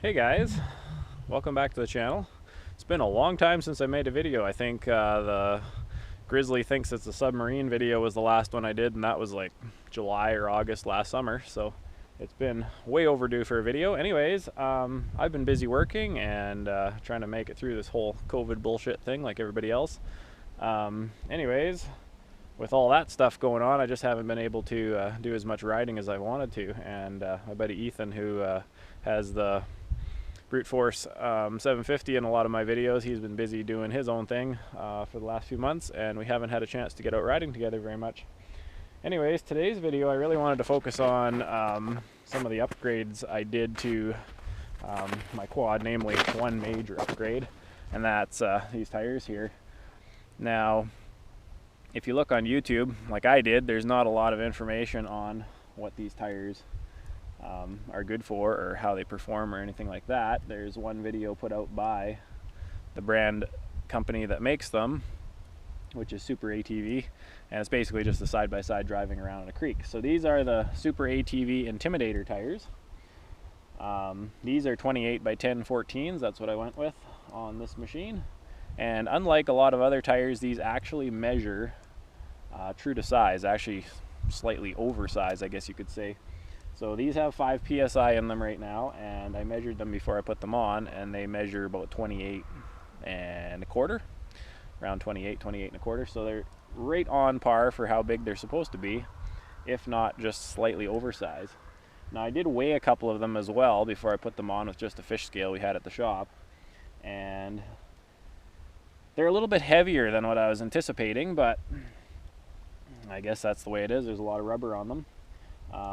Hey guys, welcome back to the channel. It's been a long time since I made a video. I think the Grizzly thinks it's a submarine video was the last one I did, and that was like July or August last summer, so it's been way overdue for a video. Anyways, I've been busy working and trying to make it through this whole COVID bullshit thing like everybody else. Anyways, with all that stuff going on, I just haven't been able to do as much riding as I wanted to, and my buddy Ethan, who has the Brute Force 750 in a lot of my videos, he's been busy doing his own thing for the last few months, and we haven't had a chance to get out riding together very much. Anyways, today's video I really wanted to focus on some of the upgrades I did to my quad, namely one major upgrade, and that's these tires here. Now, if you look on YouTube, like I did, there's not a lot of information on what these tires are good for or how they perform or anything like that. There's one video put out by the brand company that makes them, which is SuperATV, and it's basically just a side-by-side driving around in a creek. So these are the SuperATV Intimidator tires. These are 28 by 10 14s. That's what I went with on this machine. And unlike a lot of other tires, these actually measure true to size, actually slightly oversized, I guess you could say. So these have 5 psi in them right now, and I measured them before I put them on, and they measure about 28 and a quarter, around 28 and a quarter. So they're right on par for how big they're supposed to be, if not just slightly oversized. Now I did weigh a couple of them as well before I put them on with just a fish scale we had at the shop, and they're a little bit heavier than what I was anticipating, but I guess that's the way it is. There's a lot of rubber on them.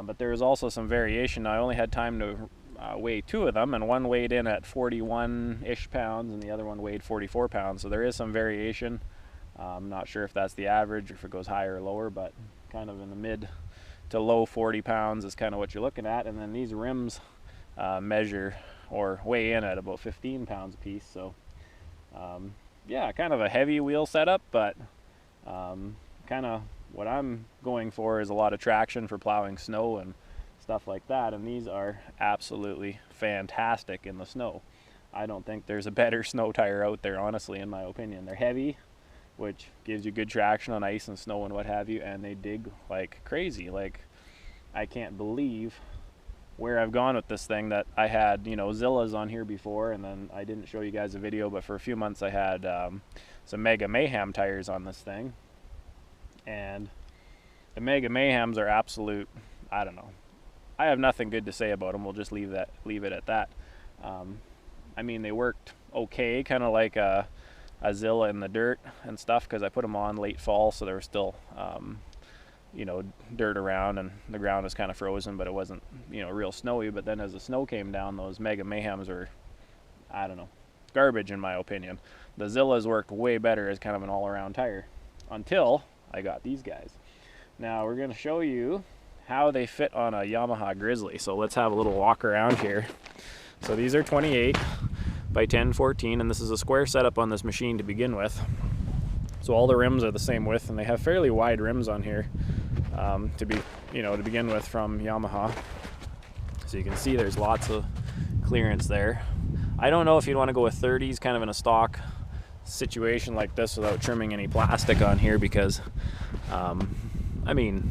But there is also some variation. Now, I only had time to weigh 2 of them, and one weighed in at 41-ish pounds and the other one weighed 44 pounds. So there is some variation. I'm not sure if that's the average or if it goes higher or lower, but kind of in the mid to low 40 pounds is kind of what you're looking at. And then these rims measure or weigh in at about 15 pounds a piece. So yeah, kind of a heavy wheel setup, but kind of what I'm going for is a lot of traction for plowing snow and stuff like that, and these are absolutely fantastic in the snow. I don't think there's a better snow tire out there, honestly, in my opinion. They're heavy, which gives you good traction on ice and snow and what have you, and they dig like crazy. Like, I can't believe where I've gone with this thing. That I had, you know, Zillas on here before, and then I didn't show you guys a video, but for a few months I had some Mega Mayhem tires on this thing. And the Mega Mayhems are absolute, I don't know. I have nothing good to say about them. We'll just leave it at that. I mean, they worked okay, kind of like a Zilla in the dirt and stuff, because I put them on late fall, so there was still, you know, dirt around and the ground was kind of frozen, but it wasn't, you know, real snowy. But then as the snow came down, those Mega Mayhems were, I don't know, garbage in my opinion. The Zillas worked way better as kind of an all-around tire until I got these guys. Now we're going to show you how they fit on a Yamaha Grizzly. So let's have a little walk around here. So these are 28 by 10 14, and this is a square setup on this machine to begin with. So all the rims are the same width, and they have fairly wide rims on here to begin with from Yamaha. So you can see there's lots of clearance there. I don't know if you'd want to go with 30s kind of in a stock situation like this without trimming any plastic on here, because I mean,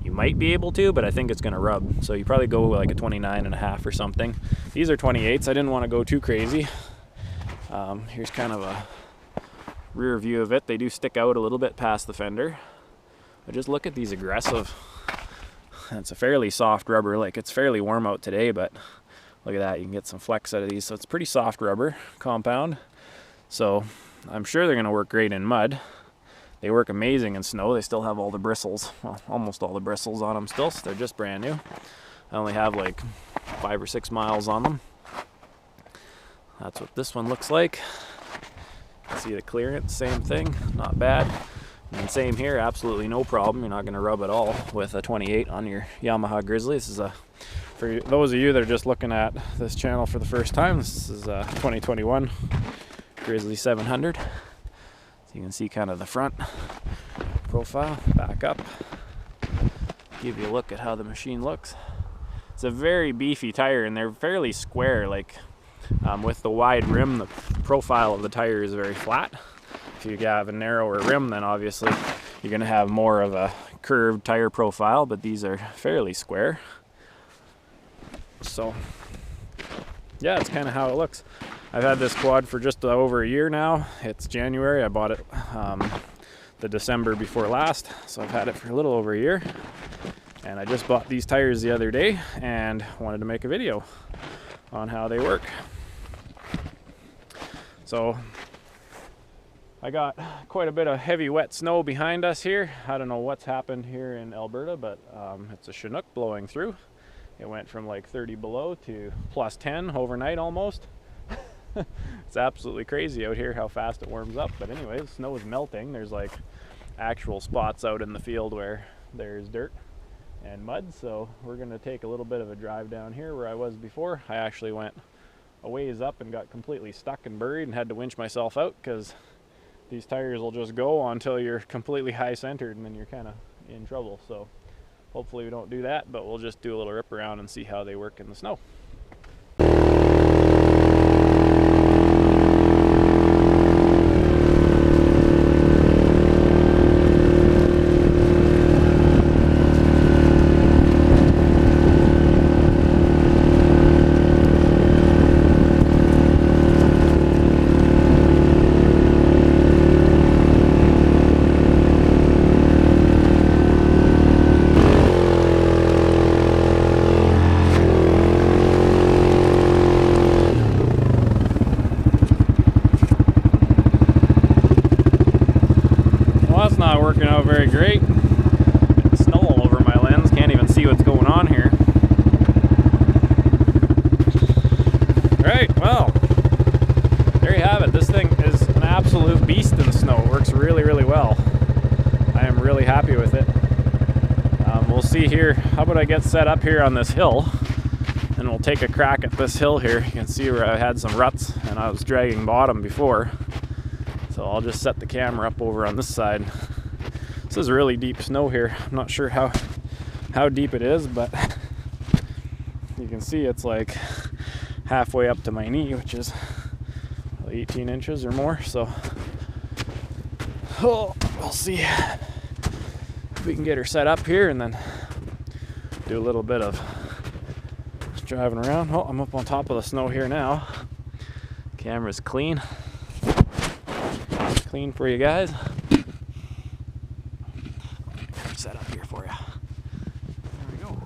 you might be able to, but I think it's gonna rub. So you probably go like a 29.5 or something. These are 28s. I didn't want to go too crazy. Here's kind of a rear view of it. They do stick out a little bit past the fender, but just look at these aggressive. It's a fairly soft rubber. Like, it's fairly warm out today, but look at that, you can get some flex out of these. So it's pretty soft rubber compound. So I'm sure they're going to work great in mud. They work amazing in snow. They still have all the bristles, well, almost all the bristles on them still, so they're just brand new. I only have like 5 or 6 miles on them. That's what this one looks like. See the clearance, same thing, not bad. And same here, absolutely no problem. You're not going to rub at all with a 28 on your Yamaha Grizzly. This is for those of you that are just looking at this channel for the first time, this is a 2021 Grizzly 700. So you can see kind of the front profile, back up, give you a look at how the machine looks. It's a very beefy tire, and they're fairly square. Like with the wide rim, the profile of the tire is very flat. If you have a narrower rim, then obviously you're going to have more of a curved tire profile, but these are fairly square. So yeah, it's kind of how it looks. I've had this quad for just over a year now. It's January. I bought it the December before last, so I've had it for a little over a year. And I just bought these tires the other day and wanted to make a video on how they work. So I got quite a bit of heavy wet snow behind us here. I don't know what's happened here in Alberta, but it's a Chinook blowing through. It went from like 30 below to plus 10 overnight almost. It's absolutely crazy out here how fast it warms up. But anyway, the snow is melting. There's like actual spots out in the field where there's dirt and mud. So we're gonna take a little bit of a drive down here where I was before. I actually went a ways up and got completely stuck and buried and had to winch myself out because these tires will just go until you're completely high centered and then you're kind of in trouble. So hopefully we don't do that, but we'll just do a little rip around and see how they work in the snow. Not working out very great. Snow all over my lens, can't even see what's going on here. Right, well, there you have it. This thing is an absolute beast in the snow. It works really, really well. I am really happy with it. We'll see here. How about I get set up here on this hill and we'll take a crack at this hill here. You can see where I had some ruts and I was dragging bottom before. So I'll just set the camera up over on this side. This is really deep snow here. I'm not sure how deep it is, but you can see it's like halfway up to my knee, which is 18 inches or more. So we'll see if we can get her set up here and then do a little bit of driving around. Oh, I'm up on top of the snow here now. Camera's clean. Clean for you guys. Set up here for you. There we go.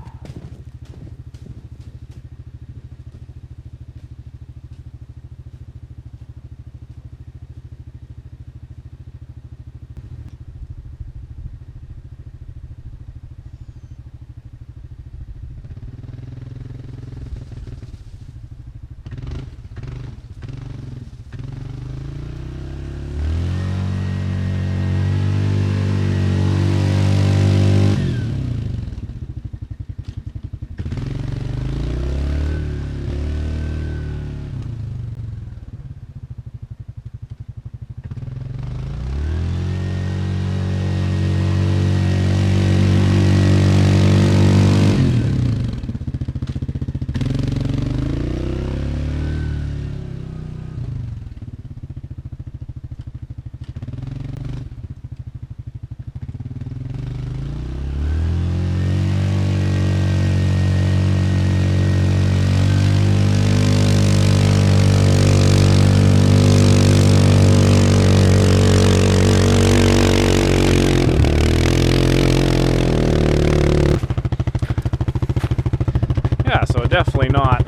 Definitely not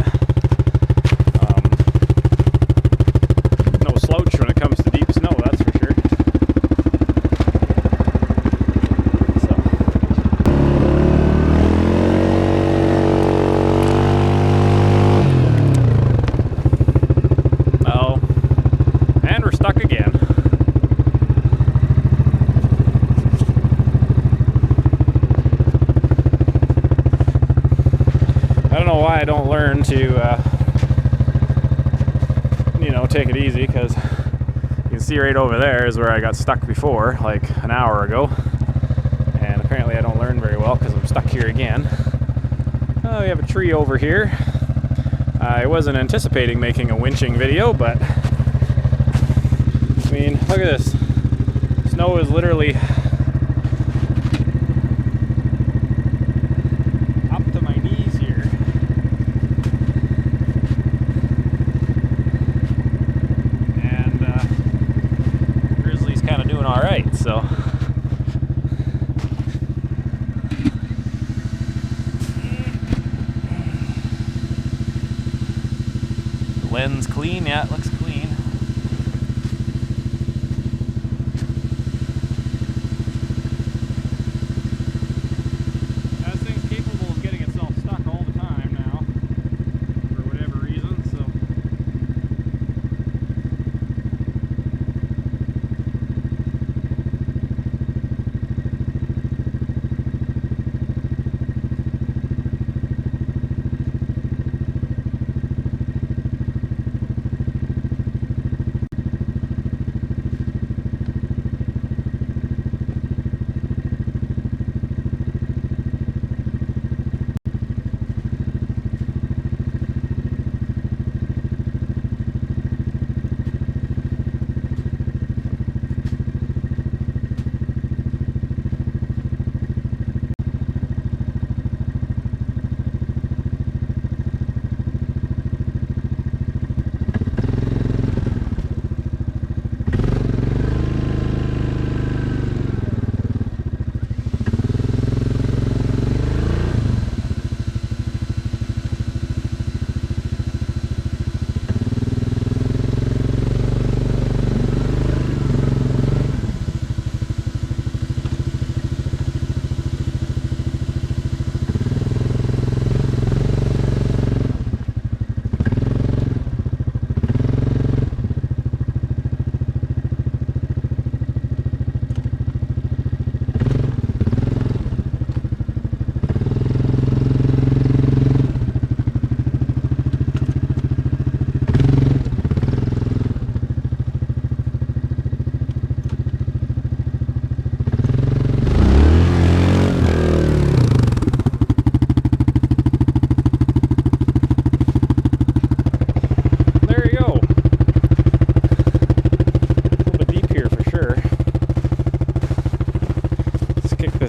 no slouch when it comes to deep snow, that's for sure. So. Oh, and we're stuck again. I don't know why I don't learn to, take it easy, because you can see right over there is where I got stuck before, like an hour ago. And apparently I don't learn very well because I'm stuck here again. We have a tree over here. I wasn't anticipating making a winching video, but I mean, look at this. Snow is literally up to my knees here. And Grizzly's kind of doing all right, so. Lens clean, yeah, it looks clean. That thing's capable of getting itself stuck all the time now, for whatever reason, so.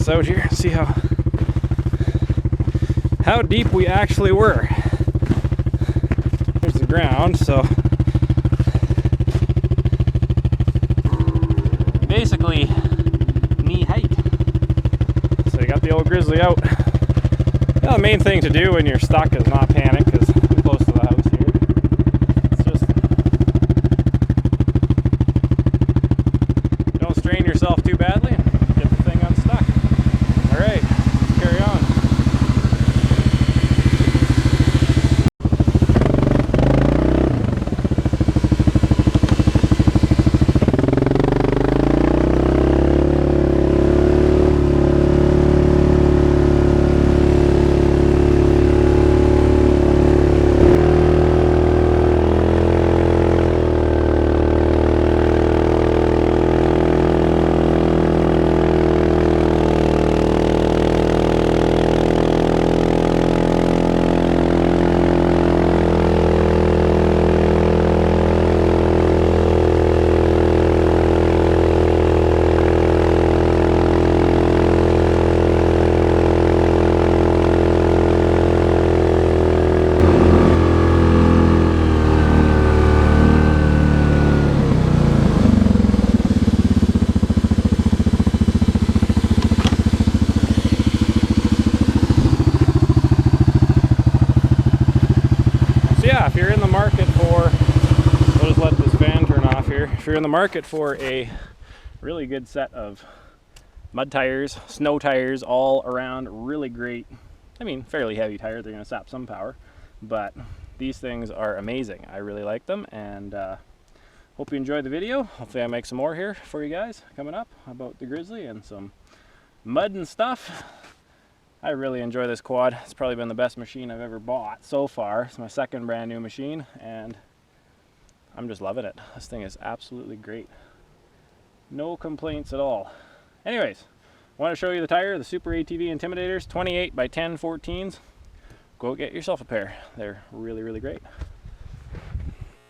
Out here, see how deep we actually were. There's the ground, so basically knee height. So you got the old Grizzly out. Now, the main thing to do when you're stuck is not panic, because I'm close to the house here. It's just don't strain yourself too badly. Get the thing unstuck. Alright, carry on. Yeah, if you're in the market for, we'll just let this fan turn off here. If you're in the market for a really good set of mud tires, snow tires, all around, really great, I mean, fairly heavy tire, they're going to sap some power, but these things are amazing. I really like them, and hope you enjoyed the video. Hopefully I make some more here for you guys coming up about the Grizzly and some mud and stuff. I really enjoy this quad. It's probably been the best machine I've ever bought so far. It's my second brand new machine, and I'm just loving it. This thing is absolutely great. No complaints at all. Anyways, I want to show you the tire, the SuperATV Intimidators, 28 by 10 14s. go get yourself a pair. They're really, really great.